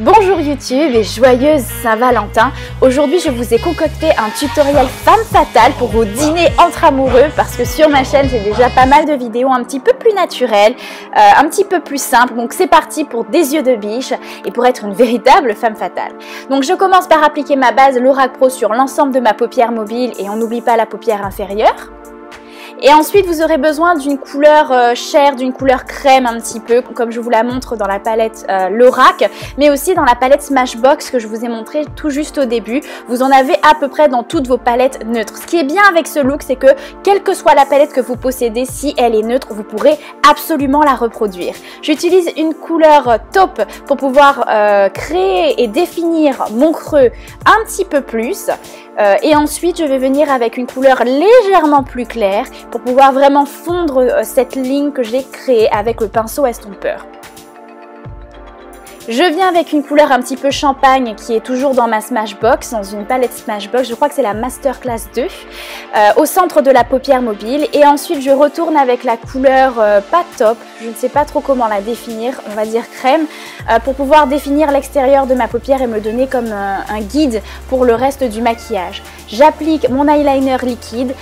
Bonjour YouTube et joyeuse Saint-Valentin. Aujourd'hui je vous ai concocté un tutoriel femme fatale pour vos dîners entre amoureux parce que sur ma chaîne j'ai déjà pas mal de vidéos un petit peu plus naturelles, un petit peu plus simples. Donc c'est parti pour des yeux de biche et pour être une véritable femme fatale. Donc je commence par appliquer ma base Lorac Pro sur l'ensemble de ma paupière mobile et on n'oublie pas la paupière inférieure. Et ensuite vous aurez besoin d'une couleur chair, d'une couleur crème un petit peu, comme je vous la montre dans la palette Lorac, mais aussi dans la palette Smashbox que je vous ai montré tout juste au début. Vous en avez à peu près dans toutes vos palettes neutres. Ce qui est bien avec ce look, c'est que quelle que soit la palette que vous possédez, si elle est neutre, vous pourrez absolument la reproduire. J'utilise une couleur taupe pour pouvoir créer et définir mon creux un petit peu plus. Et ensuite, je vais venir avec une couleur légèrement plus claire pour pouvoir vraiment fondre cette ligne que j'ai créée avec le pinceau estompeur. Je viens avec une couleur un petit peu champagne qui est toujours dans ma Smashbox, dans une palette Smashbox, je crois que c'est la Masterclass 2, au centre de la paupière mobile. Et ensuite je retourne avec la couleur pas top, je ne sais pas trop comment la définir, on va dire crème, pour pouvoir définir l'extérieur de ma paupière et me donner comme un guide pour le reste du maquillage. J'applique mon eyeliner liquide,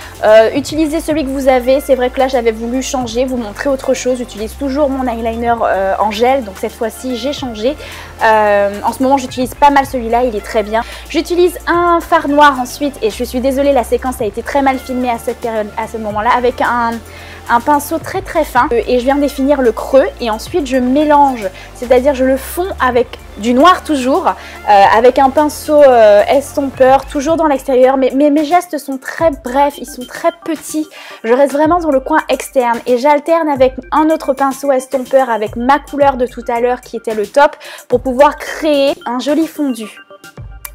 utilisez celui que vous avez, c'est vrai que là j'avais voulu changer, vous montrer autre chose, j'utilise toujours mon eyeliner en gel, donc cette fois-ci j'ai changé. En ce moment j'utilise pas mal celui-là, il est très bien. J'utilise un fard noir ensuite et je suis désolée, la séquence a été très mal filmée à cette période, à ce moment-là, avec un pinceau très fin et je viens définir le creux et ensuite je mélange, c'est-à-dire je le fonds avec du noir toujours, avec un pinceau estompeur toujours dans l'extérieur, mais mes gestes sont très brefs, ils sont très petits, je reste vraiment dans le coin externe et j'alterne avec un autre pinceau estompeur avec ma couleur de tout à l'heure qui était le top pour pouvoir créer un joli fondu.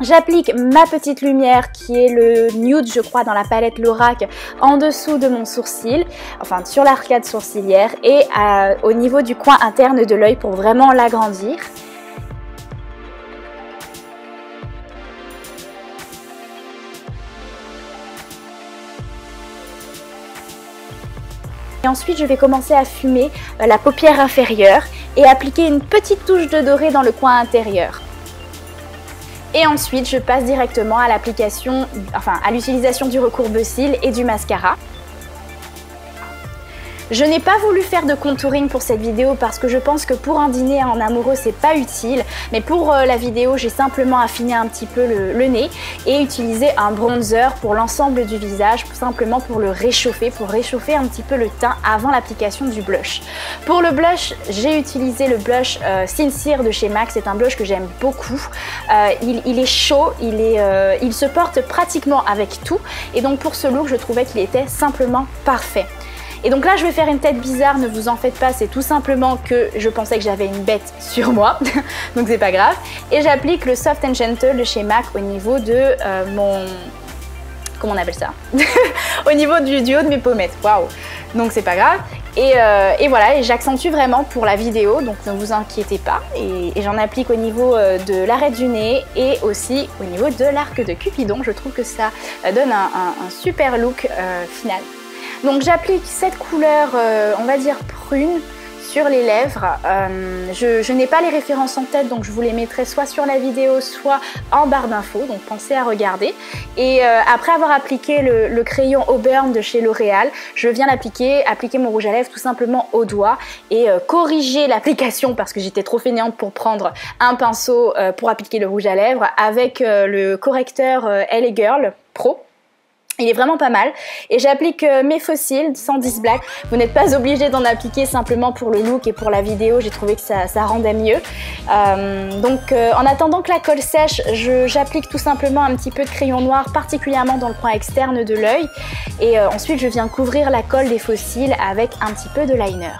J'applique ma petite lumière qui est le nude je crois dans la palette Lorac en dessous de mon sourcil, enfin sur l'arcade sourcilière et au niveau du coin interne de l'œil pour vraiment l'agrandir. Et ensuite je vais commencer à fumer la paupière inférieure et appliquer une petite touche de doré dans le coin intérieur. Et ensuite, je passe directement à l'application, enfin à l'utilisation du recourbe-cils et du mascara. Je n'ai pas voulu faire de contouring pour cette vidéo parce que je pense que pour un dîner en amoureux c'est pas utile, mais pour la vidéo j'ai simplement affiné un petit peu le nez et utilisé un bronzer pour l'ensemble du visage, simplement pour le réchauffer, pour réchauffer un petit peu le teint avant l'application du blush. Pour le blush, j'ai utilisé le blush Sincere de chez MAC, c'est un blush que j'aime beaucoup, il est chaud, il se porte pratiquement avec tout et donc pour ce look je trouvais qu'il était simplement parfait. Et donc là je vais faire une tête bizarre, ne vous en faites pas, c'est tout simplement que je pensais que j'avais une bête sur moi, donc c'est pas grave. Et j'applique le Soft and Gentle de chez MAC au niveau de mon... comment on appelle ça? Au niveau du haut de mes pommettes, waouh. Donc c'est pas grave. Et voilà, et j'accentue vraiment pour la vidéo, donc ne vous inquiétez pas. Et j'en applique au niveau de l'arête du nez et aussi au niveau de l'arc de Cupidon. Je trouve que ça donne un super look final. Donc j'applique cette couleur, on va dire prune, sur les lèvres. Je n'ai pas les références en tête, donc je vous les mettrai soit sur la vidéo, soit en barre d'infos, donc pensez à regarder. Et après avoir appliqué le crayon Auburn de chez L'Oréal, je viens appliquer mon rouge à lèvres tout simplement au doigt et corriger l'application parce que j'étais trop fainéante pour prendre un pinceau pour appliquer le rouge à lèvres avec le correcteur LA Girl Pro. Il est vraiment pas mal et j'applique mes fossiles 110 Black. Vous n'êtes pas obligé d'en appliquer simplement pour le look et pour la vidéo, j'ai trouvé que ça rendait mieux. En attendant que la colle sèche, j'applique tout simplement un petit peu de crayon noir, particulièrement dans le coin externe de l'œil. Et ensuite je viens couvrir la colle des fossiles avec un petit peu de liner.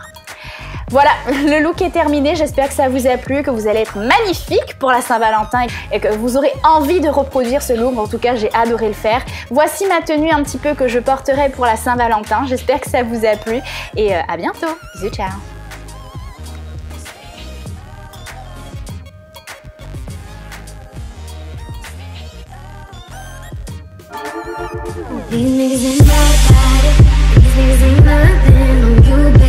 Voilà, le look est terminé, j'espère que ça vous a plu, que vous allez être magnifique pour la Saint-Valentin et que vous aurez envie de reproduire ce look. En tout cas, j'ai adoré le faire. Voici ma tenue un petit peu que je porterai pour la Saint-Valentin. J'espère que ça vous a plu et à bientôt. Bisous, ciao. These niggas ain't my body, these niggas ain't nothing on you.